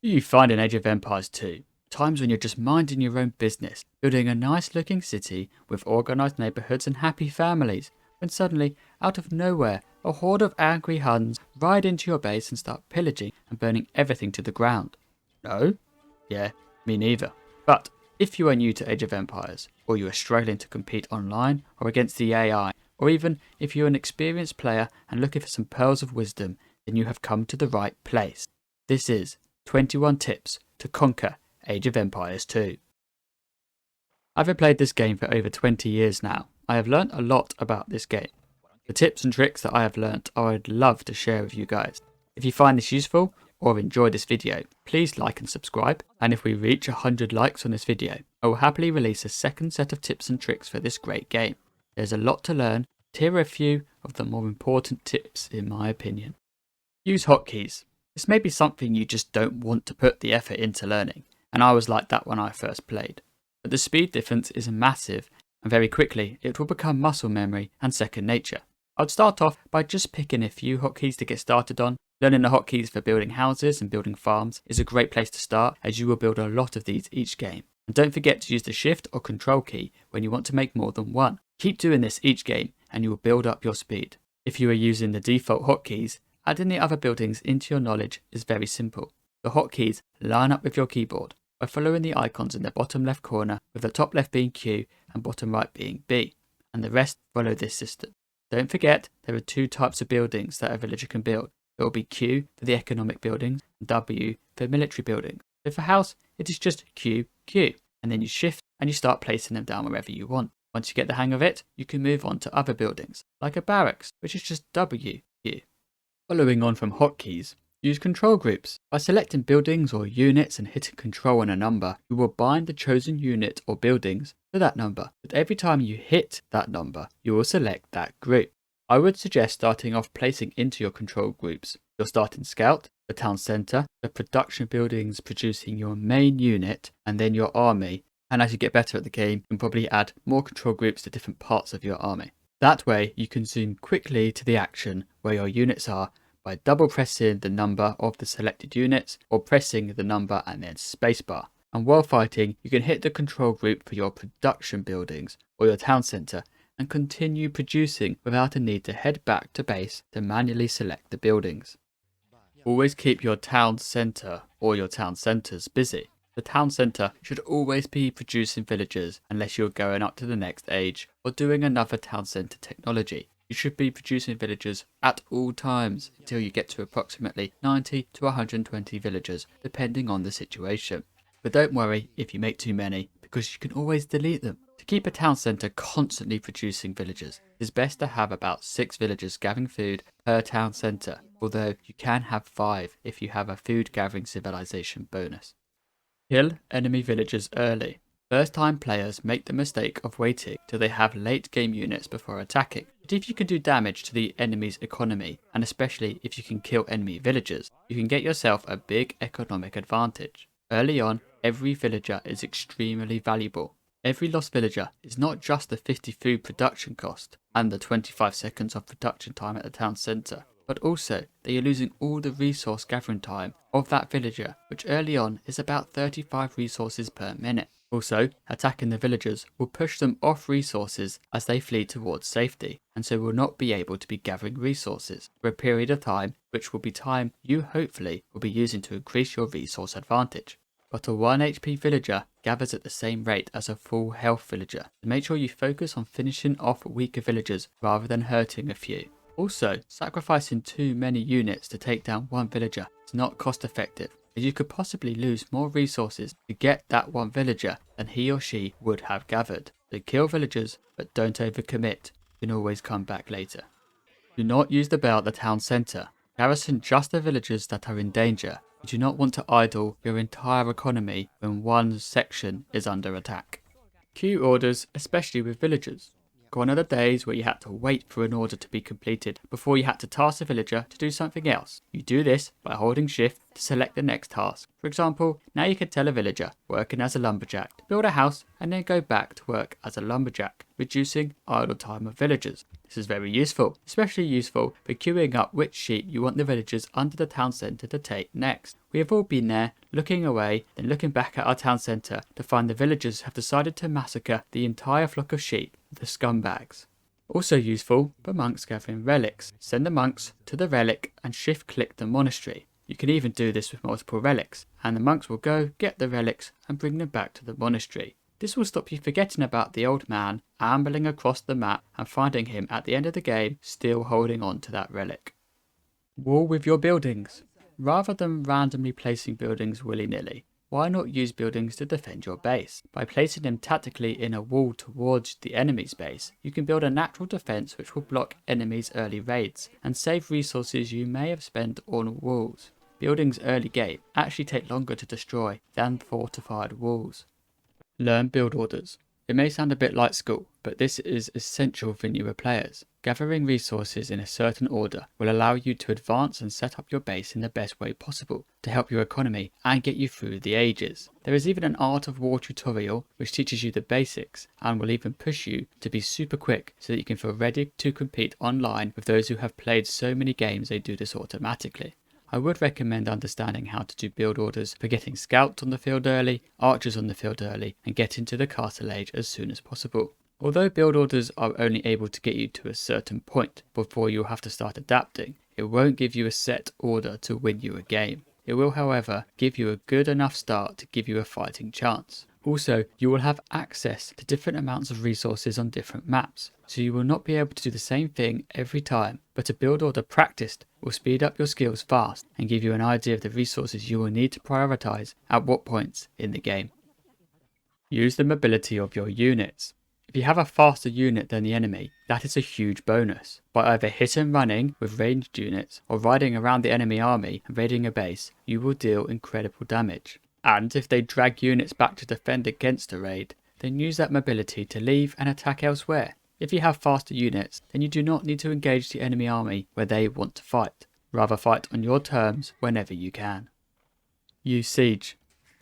Do you find in Age of Empires 2 times when you're just minding your own business, building a nice looking city with organised neighbourhoods and happy families, when suddenly, out of nowhere, a horde of angry Huns ride into your base and start pillaging and burning everything to the ground? No? Yeah, me neither. But if you are new to Age of Empires, or you are struggling to compete online or against the AI, or even if you're an experienced player and looking for some pearls of wisdom, then you have come to the right place. This is 21 Tips to Conquer Age of Empires 2. I've played this game for over 20 years now. I have learnt a lot about this game. The tips and tricks that I have learnt I'd love to share with you guys. If you find this useful or enjoy this video, please like and subscribe, and if we reach 100 likes on this video, I will happily release a second set of tips and tricks for this great game. There's a lot to learn, but here are a few of the more important tips in my opinion. Use hotkeys. This may be something you just don't want to put the effort into learning, and I was like that when I first played. But the speed difference is massive, and very quickly it will become muscle memory and second nature. I'd start off by just picking a few hotkeys to get started on. Learning the hotkeys for building houses and building farms is a great place to start, as you will build a lot of these each game. And don't forget to use the shift or control key when you want to make more than one. Keep doing this each game and you will build up your speed. If you are using the default hotkeys, adding the other buildings into your knowledge is very simple. The hotkeys line up with your keyboard by following the icons in the bottom left corner, with the top left being Q and bottom right being B, and the rest follow this system. Don't forget there are two types of buildings that a villager can build. It will be Q for the economic buildings and W for military buildings. So for house, it is just Q, Q, and then you shift and you start placing them down wherever you want. Once you get the hang of it, you can move on to other buildings, like a barracks, which is just W, Q. Following on from hotkeys, use control groups. By selecting buildings or units and hitting control on a number, you will bind the chosen unit or buildings to that number. But every time you hit that number, you will select that group. I would suggest starting off placing into your control groups your starting scout, the town centre, the production buildings producing your main unit, and then your army. And as you get better at the game, you can probably add more control groups to different parts of your army. That way you can zoom quickly to the action where your units are by double pressing the number of the selected units or pressing the number and then spacebar. And while fighting, you can hit the control group for your production buildings or your town centre and continue producing without a need to head back to base to manually select the buildings. Always keep your town centre or your town centres busy. The town centre should always be producing villagers unless you're going up to the next age or doing another town centre technology. You should be producing villagers at all times until you get to approximately 90 to 120 villagers, depending on the situation. But don't worry if you make too many, because you can always delete them. To keep a town centre constantly producing villagers, it is best to have about 6 villagers gathering food per town centre, although you can have 5 if you have a food gathering civilization bonus. Kill enemy villagers early. First time players make the mistake of waiting till they have late game units before attacking. But if you can do damage to the enemy's economy, and especially if you can kill enemy villagers, you can get yourself a big economic advantage. Early on, every villager is extremely valuable. Every lost villager is not just the 50 food production cost and the 25 seconds of production time at the town centre, but also they are losing all the resource gathering time of that villager, which early on is about 35 resources per minute. Also, attacking the villagers will push them off resources as they flee towards safety, and so will not be able to be gathering resources for a period of time, which will be time you hopefully will be using to increase your resource advantage. But a 1 HP villager gathers at the same rate as a full health villager, so make sure you focus on finishing off weaker villagers rather than hurting a few. Also, sacrificing too many units to take down one villager is not cost effective, as you could possibly lose more resources to get that one villager than he or she would have gathered. So kill villagers, but don't overcommit. You can always come back later. Do not use the bell at the town centre. Garrison just the villagers that are in danger. You do not want to idle your entire economy when one section is under attack. Queue orders, especially with villagers. Gone are the days where you had to wait for an order to be completed before you had to task a villager to do something else. You do this by holding shift to select the next task. For example, now you can tell a villager working as a lumberjack to build a house and then go back to work as a lumberjack, reducing idle time of villagers. This is very useful, especially useful for queuing up which sheep you want the villagers under the town centre to take next. We have all been there, looking away, then looking back at our town centre to find the villagers have decided to massacre the entire flock of sheep, the scumbags. Also useful for monks gathering relics. Send the monks to the relic and shift click the monastery. You can even do this with multiple relics, and the monks will go get the relics and bring them back to the monastery. This will stop you forgetting about the old man, ambling across the map and finding him at the end of the game still holding on to that relic. Wall with your buildings. Rather than randomly placing buildings willy-nilly, why not use buildings to defend your base? By placing them tactically in a wall towards the enemy's base, you can build a natural defense which will block enemies' early raids and save resources you may have spent on walls. Buildings early game actually take longer to destroy than fortified walls. Learn build orders. It may sound a bit like school, but this is essential for newer players. Gathering resources in a certain order will allow you to advance and set up your base in the best way possible to help your economy and get you through the ages. There is even an Art of War tutorial which teaches you the basics and will even push you to be super quick so that you can feel ready to compete online with those who have played so many games they do this automatically. I would recommend understanding how to do build orders for getting scouts on the field early, archers on the field early, and getting to the castle age as soon as possible. Although build orders are only able to get you to a certain point before you'll have to start adapting, it won't give you a set order to win you a game. It will, however, give you a good enough start to give you a fighting chance. Also, you will have access to different amounts of resources on different maps, so you will not be able to do the same thing every time, but a build order practiced will speed up your skills fast and give you an idea of the resources you will need to prioritize at what points in the game. Use the mobility of your units. If you have a faster unit than the enemy, that is a huge bonus. By either hit and running with ranged units or riding around the enemy army and raiding a base, you will deal incredible damage. And if they drag units back to defend against a raid, then use that mobility to leave and attack elsewhere. If you have faster units, then you do not need to engage the enemy army where they want to fight. Rather fight on your terms whenever you can. Use Siege.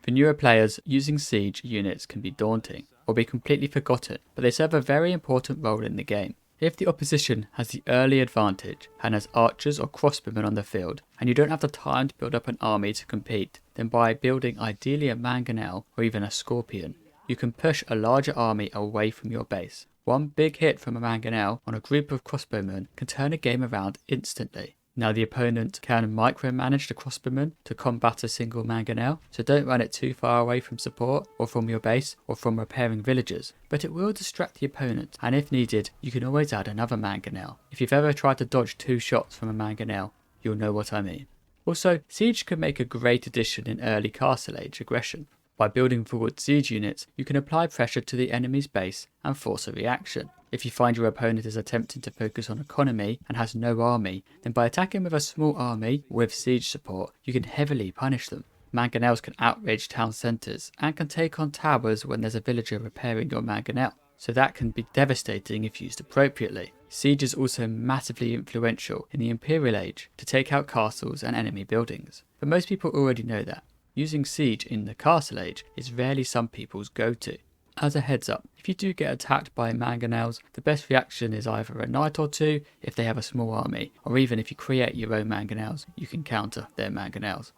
For newer players, using Siege units can be daunting or be completely forgotten, but they serve a very important role in the game. If the opposition has the early advantage and has archers or crossbowmen on the field, and you don't have the time to build up an army to compete, then by building ideally a mangonel or even a scorpion, you can push a larger army away from your base. One big hit from a mangonel on a group of crossbowmen can turn a game around instantly. Now the opponent can micromanage the crossbowmen to combat a single mangonel, so don't run it too far away from support or from your base or from repairing villagers, but it will distract the opponent, and if needed you can always add another mangonel. If you've ever tried to dodge 2 shots from a mangonel, you'll know what I mean. Also, Siege can make a great addition in early Castle Age aggression. By building forward siege units, you can apply pressure to the enemy's base and force a reaction. If you find your opponent is attempting to focus on economy and has no army, then by attacking with a small army with siege support, you can heavily punish them. Mangonels can outrage town centres and can take on towers when there's a villager repairing your mangonel, so that can be devastating if used appropriately. Siege is also massively influential in the Imperial Age to take out castles and enemy buildings, but most people already know that. Using Siege in the Castle Age is rarely some people's go-to. As a heads up, if you do get attacked by mangonels, the best reaction is either a knight or 2 if they have a small army, or even if you create your own mangonels, you can counter their mangonels.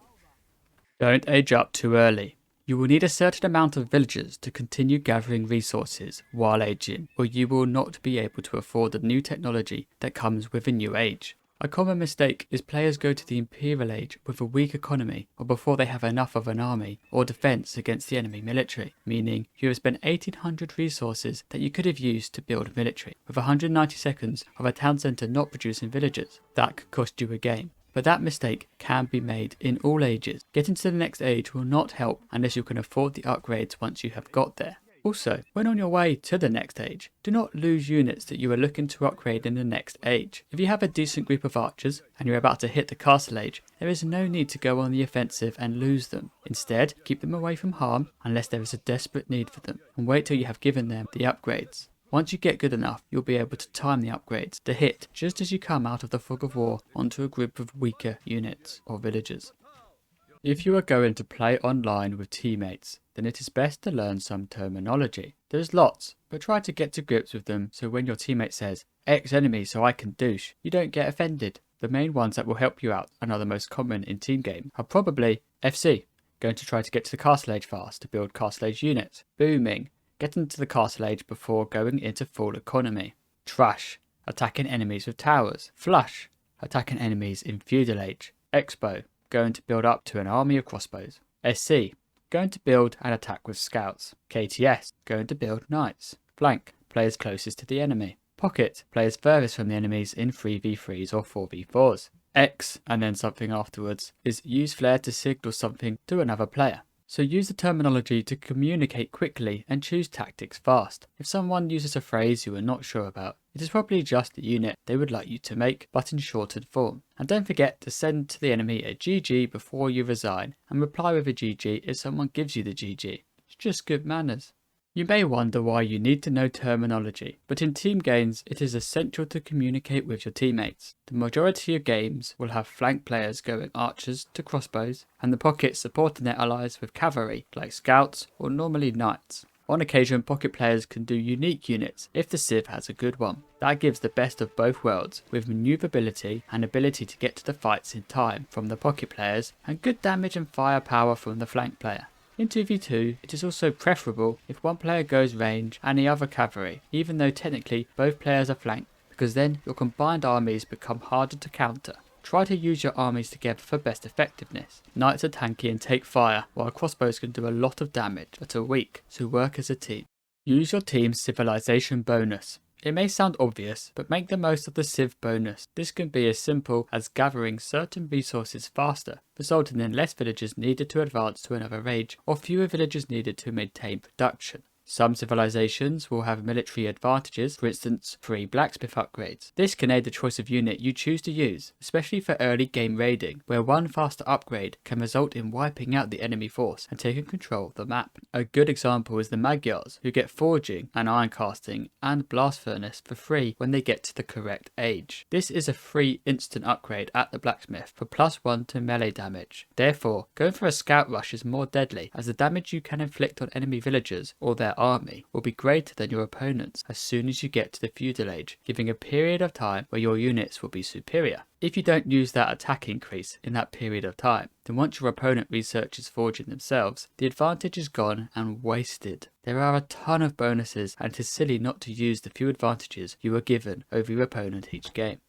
Don't age up too early. You will need a certain amount of villagers to continue gathering resources while aging, or you will not be able to afford the new technology that comes with a new age. A common mistake is players go to the Imperial Age with a weak economy or before they have enough of an army or defence against the enemy military, meaning you have spent 1800 resources that you could have used to build military, with 190 seconds of a town centre not producing villagers. That could cost you a game. But that mistake can be made in all ages. Getting to the next age will not help unless you can afford the upgrades once you have got there. Also, when on your way to the next age, do not lose units that you are looking to upgrade in the next age. If you have a decent group of archers and you're about to hit the castle age, there is no need to go on the offensive and lose them. Instead, keep them away from harm unless there is a desperate need for them, and wait till you have given them the upgrades. Once you get good enough, you'll be able to time the upgrades to hit just as you come out of the fog of war onto a group of weaker units or villagers. If you are going to play online with teammates, then it is best to learn some terminology. There's lots, but try to get to grips with them so when your teammate says X enemies so I can douche, you don't get offended. The main ones that will help you out and are the most common in team game are probably FC, going to try to get to the castle age fast to build castle age units. Booming, getting to the castle age before going into full economy. Trash, attacking enemies with towers. Flush, attacking enemies in feudal age. Expo, going to build up to an army of crossbows. SC, going to build and attack with scouts. KTS, going to build knights. Flank, players closest to the enemy. Pocket, players furthest from the enemies in 3v3s or 4v4s. X, and then something afterwards, is use flare to signal something to another player. So use the terminology to communicate quickly and choose tactics fast. If someone uses a phrase you are not sure about, it is probably just the unit they would like you to make, but in shortened form. And don't forget to send to the enemy a GG before you resign, and reply with a GG if someone gives you the GG. It's just good manners. You may wonder why you need to know terminology, but in team games it is essential to communicate with your teammates. The majority of games will have flank players going archers to crossbows, and the pockets supporting their allies with cavalry like scouts or normally knights. On occasion, pocket players can do unique units if the Civ has a good one. That gives the best of both worlds, with maneuverability and ability to get to the fights in time from the pocket players, and good damage and firepower from the flank player. In 2v2, it is also preferable if one player goes range and the other cavalry, even though technically both players are flanked, because then your combined armies become harder to counter. Try to use your armies together for best effectiveness. Knights are tanky and take fire, while crossbows can do a lot of damage but are weak, so work as a team. Use your team's civilization bonus. It may sound obvious, but make the most of the Civ bonus. This can be as simple as gathering certain resources faster, resulting in less villagers needed to advance to another age, or fewer villagers needed to maintain production. Some civilizations will have military advantages, for instance, free blacksmith upgrades. This can aid the choice of unit you choose to use, especially for early game raiding, where one faster upgrade can result in wiping out the enemy force and taking control of the map. A good example is the Magyars, who get forging and iron casting and blast furnace for free when they get to the correct age. This is a free instant upgrade at the blacksmith for +1 to melee damage. Therefore, going for a scout rush is more deadly, as the damage you can inflict on enemy villagers or their army will be greater than your opponent's as soon as you get to the feudal age, giving a period of time where your units will be superior. If you don't use that attack increase in that period of time, then once your opponent researches forging themselves, the advantage is gone and wasted. There are a ton of bonuses, and it is silly not to use the few advantages you are given over your opponent each game.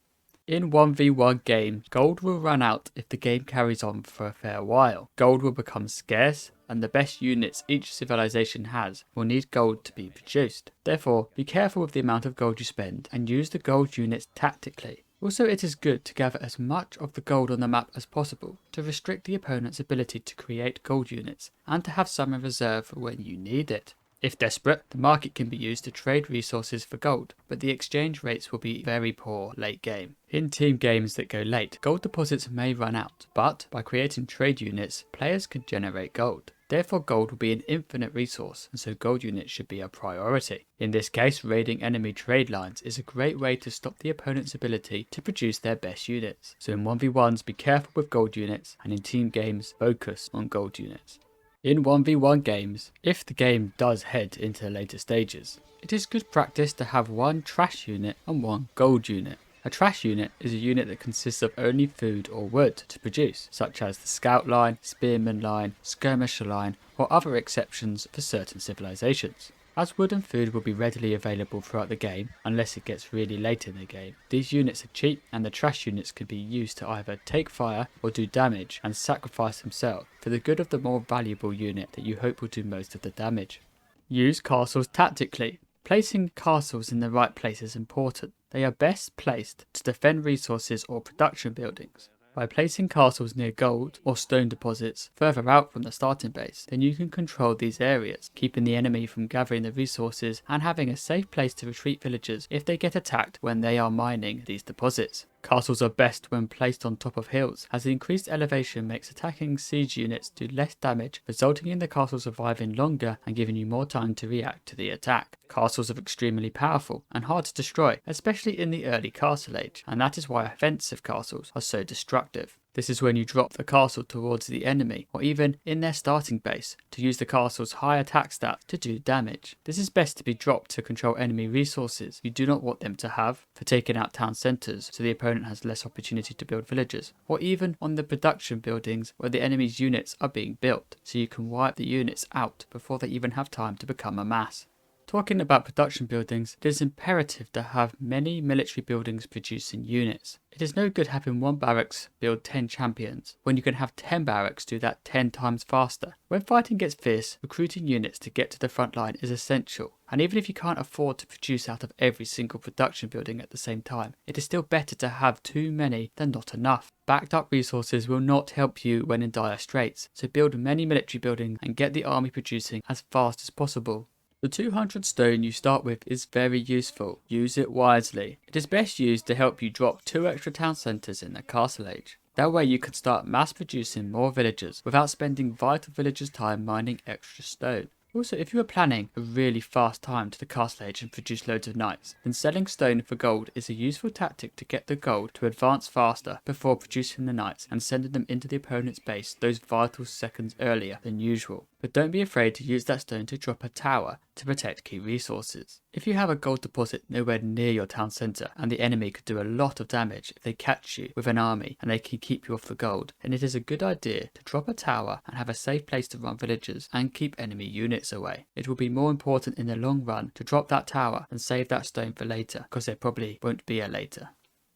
In 1v1 games, gold will run out if the game carries on for a fair while. Gold will become scarce, and the best units each civilization has will need gold to be produced. Therefore, be careful with the amount of gold you spend and use the gold units tactically. Also, it is good to gather as much of the gold on the map as possible to restrict the opponent's ability to create gold units and to have some in reserve for when you need it. If desperate, the market can be used to trade resources for gold, but the exchange rates will be very poor late game. In team games that go late, gold deposits may run out, but by creating trade units, players can generate gold. Therefore, gold will be an infinite resource, and so gold units should be a priority. In this case, raiding enemy trade lines is a great way to stop the opponent's ability to produce their best units. So in 1v1s, be careful with gold units, and in team games, focus on gold units. In 1v1 games, if the game does head into the later stages, it is good practice to have one trash unit and one gold unit. A trash unit is a unit that consists of only food or wood to produce, such as the scout line, spearman line, skirmisher line, or other exceptions for certain civilizations. As wood and food will be readily available throughout the game, unless it gets really late in the game, these units are cheap, and the trash units can be used to either take fire or do damage and sacrifice themselves for the good of the more valuable unit that you hope will do most of the damage. Use castles tactically. Placing castles in the right place is important. They are best placed to defend resources or production buildings. By placing castles near gold or stone deposits further out from the starting base, then you can control these areas, keeping the enemy from gathering the resources and having a safe place to retreat villagers if they get attacked when they are mining these deposits. Castles are best when placed on top of hills, as the increased elevation makes attacking siege units do less damage, resulting in the castle surviving longer and giving you more time to react to the attack. Castles are extremely powerful and hard to destroy, especially in the early castle age, and that is why offensive castles are so destructive. This is when you drop the castle towards the enemy, or even in their starting base, to use the castle's high attack stats to do damage. This is best to be dropped to control enemy resources you do not want them to have, for taking out town centres so the opponent has less opportunity to build villages, or even on the production buildings where the enemy's units are being built, so you can wipe the units out before they even have time to become a mass. Talking about production buildings, it is imperative to have many military buildings producing units. It is no good having one barracks build 10 champions, when you can have 10 barracks do that 10 times faster. When fighting gets fierce, recruiting units to get to the front line is essential, and even if you can't afford to produce out of every single production building at the same time, it is still better to have too many than not enough. Backed up resources will not help you when in dire straits, so build many military buildings and get the army producing as fast as possible. The 200 stone you start with is very useful. Use it wisely. It is best used to help you drop 2 extra town centres in the castle age. That way you can start mass producing more villagers without spending vital villagers' time mining extra stone. Also, if you are planning a really fast time to the castle age and produce loads of knights, then selling stone for gold is a useful tactic to get the gold to advance faster before producing the knights and sending them into the opponent's base those vital seconds earlier than usual. But don't be afraid to use that stone to drop a tower to protect key resources. If you have a gold deposit nowhere near your town centre and the enemy could do a lot of damage if they catch you with an army and they can keep you off the gold, then it is a good idea to drop a tower and have a safe place to run villagers and keep enemy units away. It will be more important in the long run to drop that tower and save that stone for later, because there probably won't be a later.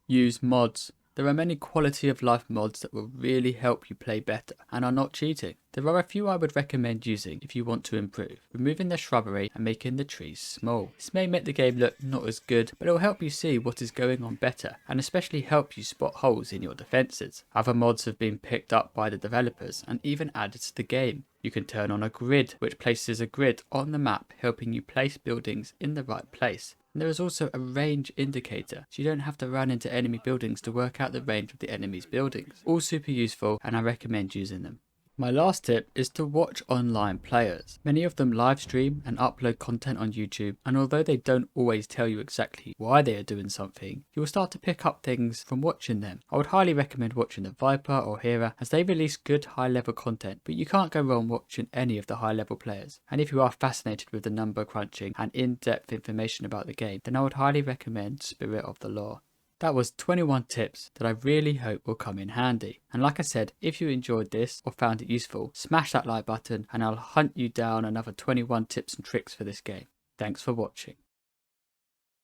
Use mods. There are many quality of life mods that will really help you play better and are not cheating. There are a few I would recommend using if you want to improve. Removing the shrubbery and making the trees small. This may make the game look not as good, but it will help you see what is going on better and especially help you spot holes in your defences. Other mods have been picked up by the developers and even added to the game. You can turn on a grid, which places a grid on the map, helping you place buildings in the right place. And there is also a range indicator, so you don't have to run into enemy buildings to work out the range of the enemy's buildings. All super useful, and I recommend using them. My last tip is to watch online players. Many of them live stream and upload content on YouTube, and although they don't always tell you exactly why they are doing something, you will start to pick up things from watching them. I would highly recommend watching the Viper or Hera, as they release good high level content, but you can't go wrong watching any of the high level players. And if you are fascinated with the number crunching and in-depth information about the game, then I would highly recommend Spirit of the Law. That was 21 tips that I really hope will come in handy. And like I said, if you enjoyed this or found it useful, smash that like button and I'll hunt you down another 21 tips and tricks for this game. Thanks for watching.